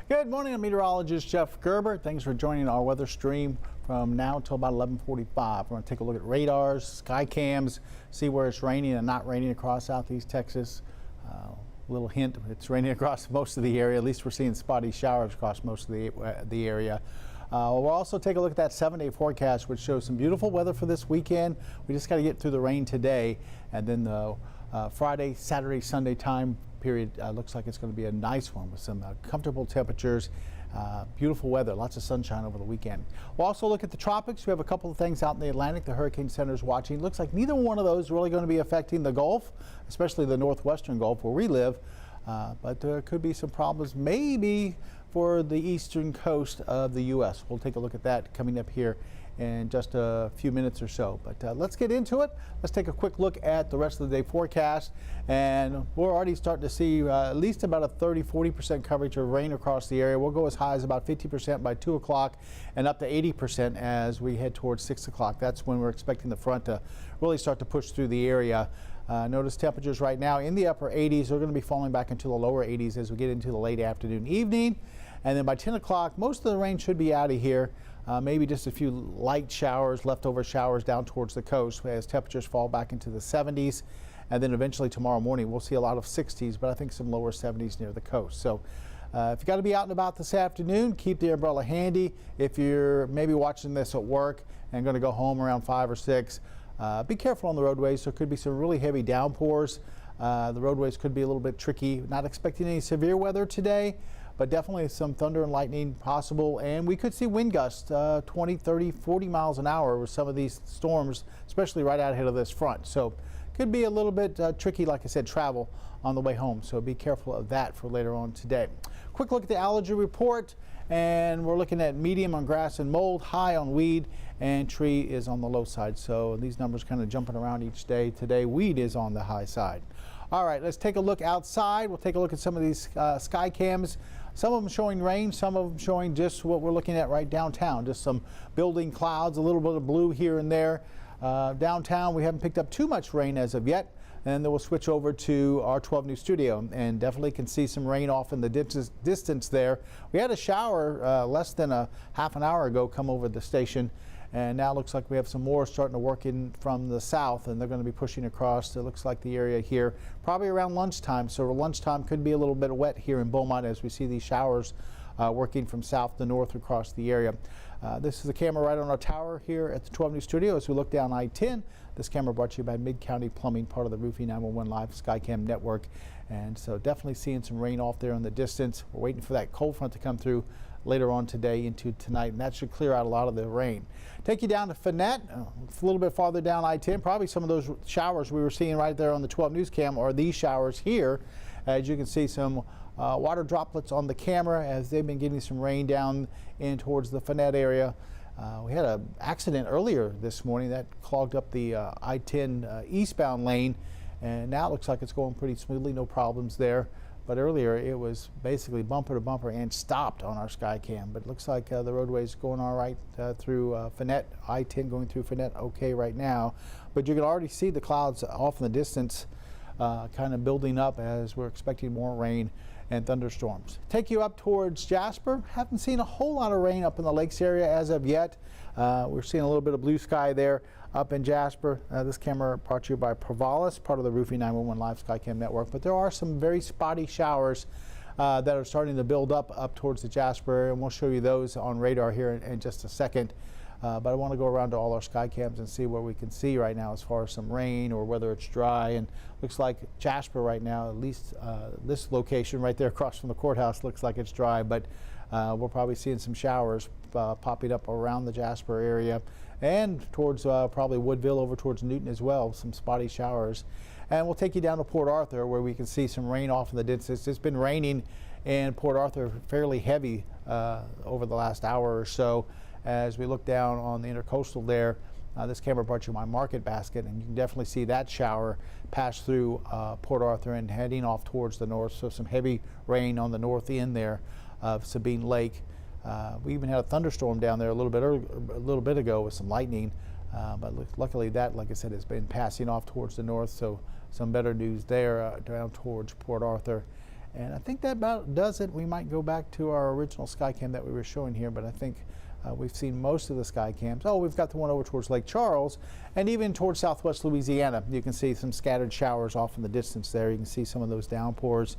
Good morning, I'm meteorologist Jeff Gerber. Thanks for joining our weather stream from now until about 11:45. We're going to take a look at radars, sky cams, see where it's raining and not raining across southeast Texas. Little hint, it's raining across most of the area. At least we're seeing spotty showers across most of the area. We'll also take a look at that 7-day forecast, which shows some beautiful weather for this weekend. We just got to get through the rain today, and then the Friday, Saturday, Sunday time period looks like it's going to be a nice one with some comfortable temperatures, beautiful weather, lots of sunshine over the weekend. We'll also look at the tropics. We have a couple of things out in the Atlantic the Hurricane Center is watching. Looks like neither one of those is really going to be affecting the Gulf, especially the northwestern Gulf where we live, but there could be some problems maybe for the eastern coast of the U.S. We'll take a look at that coming up here in just a few minutes or so. But let's get into it. Let's take a quick look at the rest of the day forecast. And we're already starting to see at least about a 30–40% coverage of rain across the area. We'll go as high as about 50% by 2 o'clock and up to 80% as we head towards 6 o'clock. That's when we're expecting the front to really start to push through the area. Notice temperatures right now in the upper 80s. They're going to be falling back into the lower 80s as we get into the late afternoon, evening. And then by 10 o'clock, most of the rain should be out of here. Maybe just a few light showers, leftover showers down towards the coast as temperatures fall back into the 70s. And then eventually tomorrow morning, we'll see a lot of 60s, but I think some lower 70s near the coast. So if you got to be out and about this afternoon, keep the umbrella handy. If you're maybe watching this at work and going to go home around 5 or 6, be careful on the roadways. There could be some really heavy downpours. The roadways could be a little bit tricky. Not expecting any severe weather today, but definitely some thunder and lightning possible. And we could see wind gusts 20, 30, 40 miles an hour with some of these storms, especially right out ahead of this front. So could be a little bit tricky, like I said, travel on the way home. So be careful of that for later on today. Quick look at the allergy report. And we're looking at medium on grass and mold, high on weed, and tree is on the low side. So these numbers kind of jumping around each day. Today, weed is on the high side. All right, let's take a look outside. We'll take a look at some of these sky cams. Some of them showing rain, some of them showing just what we're looking at right downtown. Just some building clouds, a little bit of blue here and there. Downtown, we haven't picked up too much rain as of yet. And then we'll switch over to our 12 News studio and definitely can see some rain off in the distance there. We had a shower less than a half an hour ago come over the station, and now it looks like we have some more starting to work in from the south, and they're going to be pushing across. It looks like the area here probably around lunchtime, so lunchtime could be a little bit wet here in Beaumont as we see these showers working from south to north across the area. This is the camera right on our tower here at the 12 News studio as we look down I-10. This camera brought to you by Mid-County Plumbing, part of the Roofing 911 Live Skycam network. And so definitely seeing some rain off there in the distance. We're waiting for that cold front to come through later on today into tonight, and that should clear out a lot of the rain. Take you down to Finette, a little bit farther down I-10. Probably some of those showers we were seeing right there on the 12 News cam are these showers here. As you can see, some water droplets on the camera as they've been getting some rain down in towards the Finette area. We had an accident earlier this morning that clogged up the I-10 eastbound lane, and now it looks like it's going pretty smoothly, no problems there. But earlier it was basically bumper to bumper and stopped on our Skycam. But it looks like the roadway is going all right through Finette, I-10 going through Finette okay right now. But you can already see the clouds off in the distance kind of building up as we're expecting more rain and thunderstorms. Take you up towards Jasper. Haven't seen a whole lot of rain up in the lakes area as of yet. We're seeing a little bit of blue sky there up in Jasper. This camera brought to you by Provalis, part of the Roofing 911 Live Skycam network. But there are some very spotty showers that are starting to build up towards the Jasper, and we'll show you those on radar here in just a second. But I want to go around to all our sky cams and see what we can see right now as far as some rain or whether it's dry. And looks like Jasper right now, at least this location right there across from the courthouse, looks like it's dry. But we're probably seeing some showers popping up around the Jasper area and towards probably Woodville over towards Newton as well, some spotty showers. And we'll take you down to Port Arthur where we can see some rain off in the distance. It's been raining in Port Arthur fairly heavy over the last hour or so. As we look down on the intercoastal there, this camera brought you my market basket, and you can definitely see that shower pass through Port Arthur and heading off towards the north. So some heavy rain on the north end there of Sabine Lake. We even had a thunderstorm down there a little bit ago with some lightning, but luckily that, like I said, has been passing off towards the north. So some better news there down towards Port Arthur. And I think that about does it. We might go back to our original sky cam that we were showing here, but I think we've seen most of the sky cams. Oh, we've got the one over towards Lake Charles, and even towards southwest Louisiana. You can see some scattered showers off in the distance there. You can see some of those downpours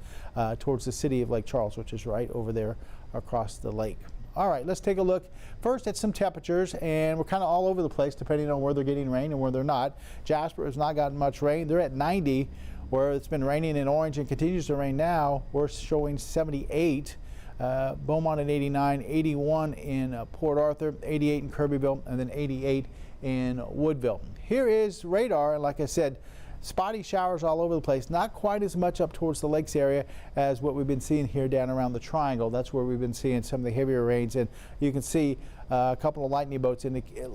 towards the city of Lake Charles, which is right over there across the lake. All right, let's take a look first at some temperatures, and we're kind of all over the place depending on where they're getting rain and where they're not. Jasper has not gotten much rain. They're at 90, where it's been raining in Orange and continues to rain now. We're showing 78. Beaumont at 89, 81 in Port Arthur, 88 in Kirbyville, and then 88 in Woodville. Here is radar, and like I said, spotty showers all over the place. Not quite as much up towards the lakes area as what we've been seeing here down around the triangle. That's where we've been seeing some of the heavier rains, and you can see a couple of lightning bolts indicating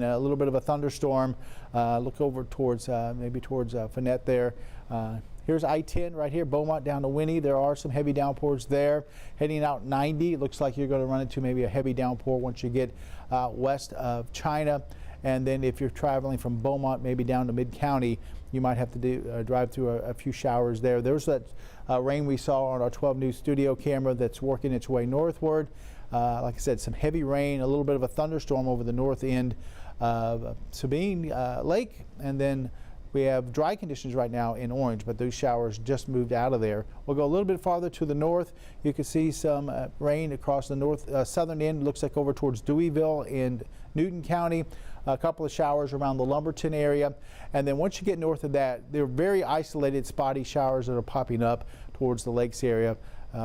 a little bit of a thunderstorm. Look over towards maybe towards Finette there. Here's I-10 right here, Beaumont down to Winnie. There are some heavy downpours there. Heading out 90, it looks like you're going to run into maybe a heavy downpour once you get west of China. And then if you're traveling from Beaumont maybe down to Mid-County, you might have to drive through a few showers there. There's that rain we saw on our 12 News studio camera that's working its way northward. Like I said, some heavy rain, a little bit of a thunderstorm over the north end of Sabine Lake, and then we have dry conditions right now in Orange, but those showers just moved out of there. We'll go a little bit farther to the north. You can see some rain across the north southern end. Looks like over towards Deweyville in Newton County. A couple of showers around the Lumberton area. And then once you get north of that, they're very isolated spotty showers that are popping up towards the lakes area.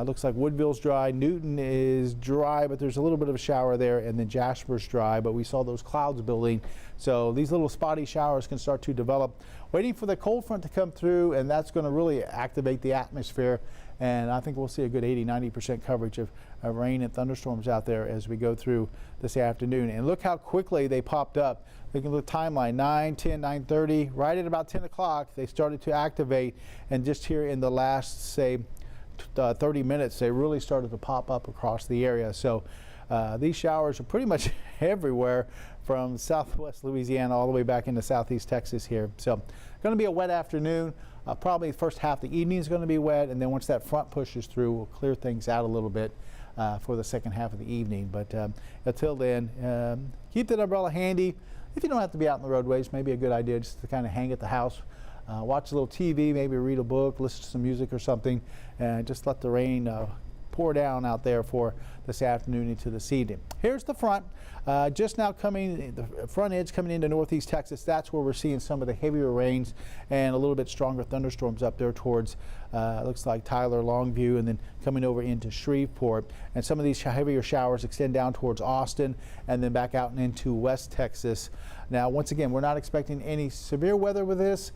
Looks like Woodville's dry, Newton is dry, but there's a little bit of a shower there, and then Jasper's dry, but we saw those clouds building. So these little spotty showers can start to develop. Waiting for the cold front to come through, and that's going to really activate the atmosphere. And I think we'll see a good 80–90% coverage of rain and thunderstorms out there as we go through this afternoon. And look how quickly they popped up. We can look timeline 9, 10, 9:30, right at about 10 o'clock they started to activate, and just here in the last, say, 30 minutes they really started to pop up across the area. So these showers are pretty much everywhere from southwest Louisiana all the way back into southeast Texas here. So going to be a wet afternoon. Probably the first half of the evening is going to be wet, and then once that front pushes through, we'll clear things out a little bit for the second half of the evening. But until then, keep that umbrella handy. If you don't have to be out in the roadways, maybe a good idea just to kind of hang at the house. Watch a little TV, maybe read a book, listen to some music or something, and just let the rain pour down out there for this afternoon into this evening. Here's the front. Just now coming, the front edge coming into northeast Texas. That's where we're seeing some of the heavier rains and a little bit stronger thunderstorms up there towards, looks like Tyler, Longview, and then coming over into Shreveport. And some of these heavier showers extend down towards Austin and then back out and into West Texas. Now, once again, we're not expecting any severe weather with this.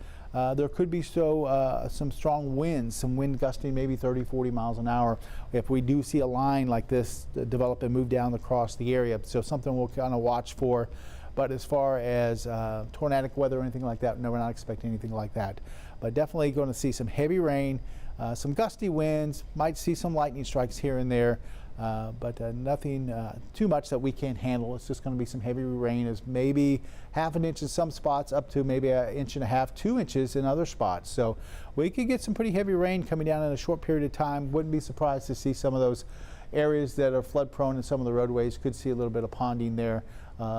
There could be some strong winds, some wind gusting maybe 30–40 miles an hour if we do see a line like this develop and move down across the area. So something we'll kind of watch for. But as far as tornadic weather or anything like that, no, we're not expecting anything like that. But definitely going to see some heavy rain, some gusty winds, might see some lightning strikes here and there. But nothing too much that we can't handle. It's just going to be some heavy rain, as maybe ½ inch in some spots, up to maybe 1.5 inches, 2 inches in other spots. So we could get some pretty heavy rain coming down in a short period of time. Wouldn't be surprised to see some of those areas that are flood prone and some of the roadways could see a little bit of ponding there.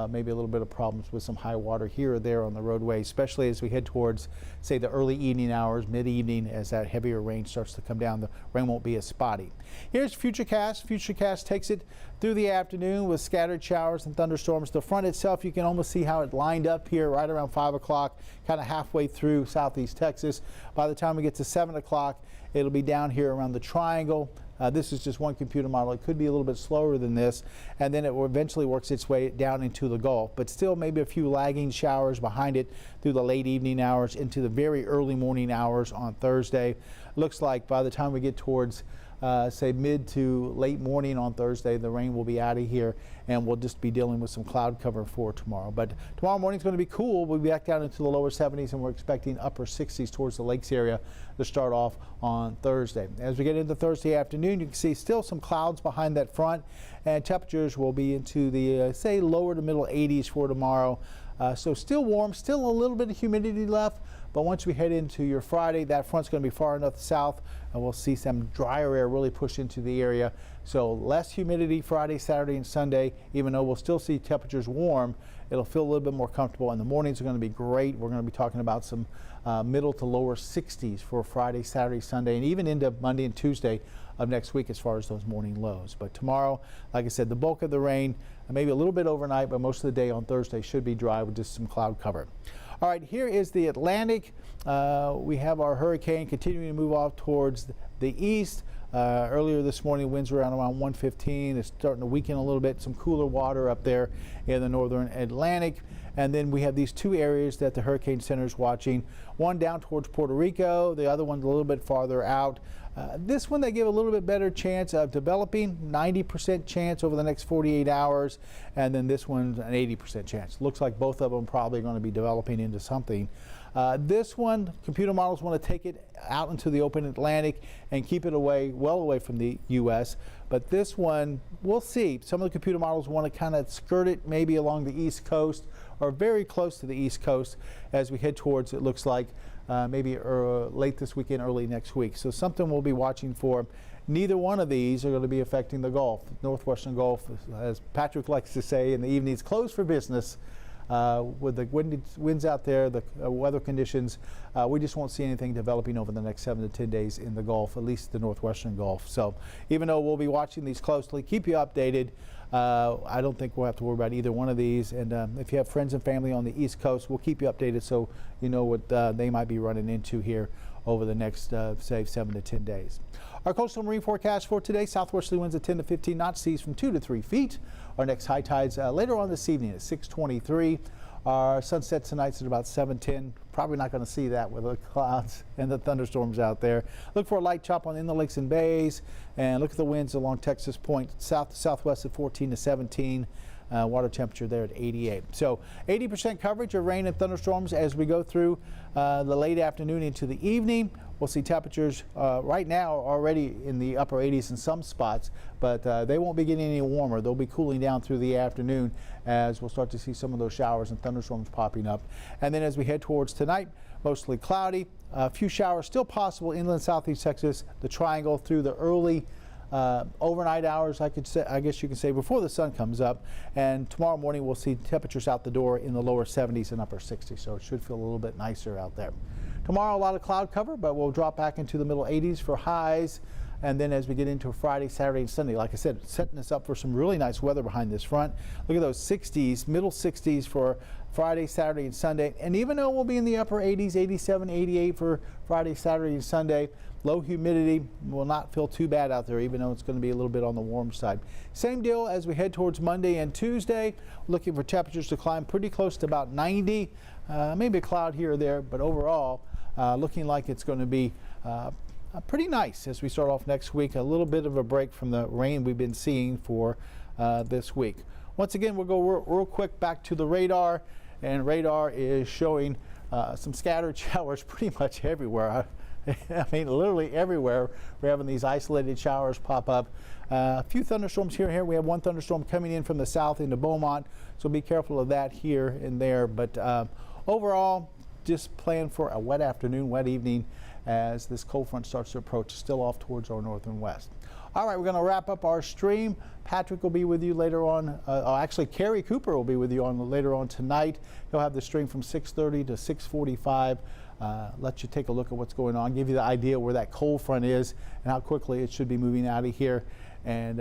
Maybe a little bit of problems with some high water here or there on the roadway, especially as we head towards, say, the early evening hours, mid-evening. As that heavier rain starts to come down, the rain won't be as spotty. Here's Futurecast. Futurecast takes it through the afternoon with scattered showers and thunderstorms. The front itself, you can almost see how it lined up here right around 5 o'clock, kind of halfway through southeast Texas. By the time we get to 7 o'clock, it'll be down here around the triangle. This is just one computer model. It could be a little bit slower than this, and then it will eventually works its way down into the Gulf. But still maybe a few lagging showers behind it through the late evening hours into the very early morning hours on Thursday. Looks like by the time we get towards say mid to late morning on Thursday, the rain will be out of here, and we'll just be dealing with some cloud cover for tomorrow. But tomorrow morning is going to be cool. We'll be back down into the lower 70s, and we're expecting upper 60s towards the lakes area to start off on Thursday. As we get into Thursday afternoon, you can see still some clouds behind that front, and temperatures will be into the say lower to middle 80s for tomorrow. So still warm, still a little bit of humidity left, but once we head into your Friday, that front's going to be far enough south, and we'll see some drier air really push into the area. So less humidity Friday, Saturday, and Sunday. Even though we'll still see temperatures warm, it'll feel a little bit more comfortable, and the mornings are going to be great. We're going to be talking about some middle to lower 60s for Friday, Saturday, Sunday, and even into Monday and Tuesday of next week as far as those morning lows. But tomorrow, like I said, the bulk of the rain, maybe a little bit overnight, but most of the day on Thursday should be dry with just some cloud cover. All right, here is the Atlantic. We have our hurricane continuing to move off towards the east. Earlier this morning, winds were around 115. It's starting to weaken a little bit. Some cooler water up there in the northern Atlantic. And then we have these two areas that the Hurricane Center is watching. One down towards Puerto Rico, the other one's a little bit farther out. This one they give a little bit better chance of developing, 90% chance over the next 48 hours. And then this one's an 80% chance. Looks like both of them probably going to be developing into something. This one, computer models want to take it out into the open Atlantic and keep it away, well away from the U.S. But this one, we'll see. Some of the computer models want to kind of skirt it maybe along the East Coast or very close to the East Coast as we head towards, it looks like, maybe late this weekend, early next week. So something we'll be watching for. Neither one of these are going to be affecting the Gulf. Northwestern Gulf, as Patrick likes to say in the evenings, closed for business. With the winds out there, the weather conditions, we just won't see anything developing over the next 7 to 10 days in the Gulf, at least the Northwestern Gulf. So even though we'll be watching these closely, keep you updated. I don't think we'll have to worry about either one of these. And if you have friends and family on the East Coast, we'll keep you updated so you know what they might be running into here over the next, say, 7 to 10 days. Our coastal marine forecast for today, southwesterly winds at 10 to 15 knots, seas from 2 to 3 feet. Our next high tides later on this evening at 6:23. Our sunset tonight's at about 7:10. Probably not going to see that with the clouds and the thunderstorms out there. Look for a light chop on in the lakes and bays, and look at the winds along Texas Point, south to southwest at 14 to 17. Water temperature there at 88. So 80% coverage of rain and thunderstorms as we go through the late afternoon into the evening. We'll see temperatures right now already in the upper 80s in some spots, but they won't be getting any warmer. They'll be cooling down through the afternoon as we'll start to see some of those showers and thunderstorms popping up. And then as we head towards tonight, mostly cloudy. A few showers still possible inland southeast Texas, the triangle through the early overnight hours, I guess you can say, before the sun comes up. And tomorrow morning we'll see temperatures out the door in the lower 70s and upper 60s, so it should feel a little bit nicer out there. Tomorrow a lot of cloud cover, but we'll drop back into the middle 80s for highs. And then as we get into Friday, Saturday, and Sunday, like I said, setting us up for some really nice weather behind this front. Look at those 60s, middle 60s for Friday, Saturday, and Sunday. And even though we'll be in the upper 80s, 87, 88 for Friday, Saturday, and Sunday, low humidity will not feel too bad out there, even though it's going to be a little bit on the warm side. Same deal as we head towards Monday and Tuesday. Looking for temperatures to climb pretty close to about 90. Maybe a cloud here or there, but overall, looking like it's going to be pretty nice as we start off next week. A little bit of a break from the rain we've been seeing for this week. Once again, we'll go real quick back to the radar, and radar is showing some scattered showers pretty much everywhere. I mean, literally everywhere. We're having these isolated showers pop up. A few thunderstorms here and here. We have one thunderstorm coming in from the south into Beaumont, so be careful of that here and there. But overall, just plan for a wet afternoon, wet evening as this cold front starts to approach, still off towards our north and west. All right, we're going to wrap up our stream. Patrick will be with you later on. Actually, Kerry Cooper will be with you later on tonight. He'll have the stream from 6:30 to 6:45. Let you take a look at what's going on, give you the idea where that cold front is and how quickly it should be moving out of here. And